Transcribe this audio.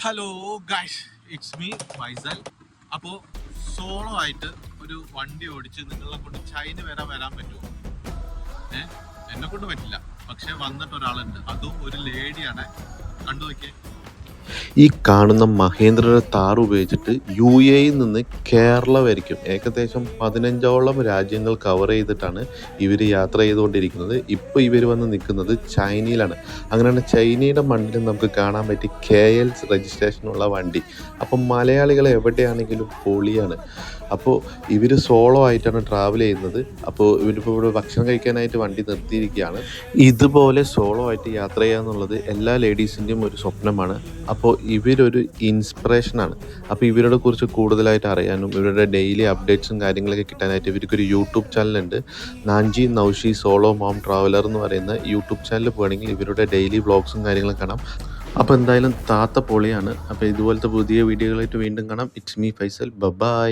Hello guys, it's me Faisal. അപ്പോൾ solo ആയിട്ട് ഒരു വണ്ടി ഓടിച്ച് നിങ്ങളെ കൊണ്ട് ചൈന വരെ വരാൻ പറ്റുമോ? എന്നെ കൊണ്ട് പറ്റില്ല, പക്ഷെ വന്നിട്ട് ഒരാളുണ്ട്, അതും ഒരു ലേഡിയാണ്. കണ്ടു നോക്കിയേ. ഈ കാണുന്ന മഹേന്ദ്രയുടെ താർ ഉപയോഗിച്ചിട്ട് UAE നിന്ന് കേരള വരയ്ക്കും ഏകദേശം 15ഓളം രാജ്യങ്ങൾ കവർ ചെയ്തിട്ടാണ് ഇവർ യാത്ര ചെയ്തുകൊണ്ടിരിക്കുന്നത്. ഇപ്പോൾ ഇവർ വന്ന് നിൽക്കുന്നത് ചൈനയിലാണ്. അങ്ങനെയാണ് ചൈനയുടെ മണ്ണിൽ നമുക്ക് കാണാൻ പറ്റി KL രജിസ്ട്രേഷനുള്ള വണ്ടി. അപ്പം മലയാളികൾ എവിടെയാണെങ്കിലും പൊളിയാണ്. അപ്പോൾ ഇവർ സോളോ ആയിട്ടാണ് ട്രാവൽ ചെയ്യുന്നത്. അപ്പോൾ ഇവരിപ്പോൾ ഇവിടെ ഭക്ഷണം കഴിക്കാനായിട്ട് വണ്ടി നിർത്തിയിരിക്കുകയാണ്. ഇതുപോലെ സോളോ ആയിട്ട് യാത്ര ചെയ്യുക എന്നുള്ളത് എല്ലാ ലേഡീസിൻ്റെയും ഒരു സ്വപ്നമാണ്. അപ്പോൾ ഇവരൊരു ഇൻസ്പിറേഷനാണ്. അപ്പോൾ ഇവരെ കുറിച്ച് കൂടുതലായിട്ട് അറിയാനും ഇവരുടെ ഡെയിലി അപ്ഡേറ്റ്സും കാര്യങ്ങളൊക്കെ കിട്ടാനായിട്ട് ഇവർക്കൊരു യൂട്യൂബ് ചാനലുണ്ട്. നാൻജി നൗഷി സോളോ മോം ട്രാവലർ എന്ന് പറയുന്ന യൂട്യൂബ് ചാനൽ പോകണമെങ്കിൽ ഇവരുടെ ഡെയിലി വ്ളോഗ്സും കാര്യങ്ങളും കാണാം. അപ്പോൾ എന്തായാലും താത്ത പൊളിയാണ്. അപ്പോൾ ഇതുപോലത്തെ പുതിയ വീഡിയോകളായിട്ട് വീണ്ടും കാണാം. It's me Faisal. ബൈ.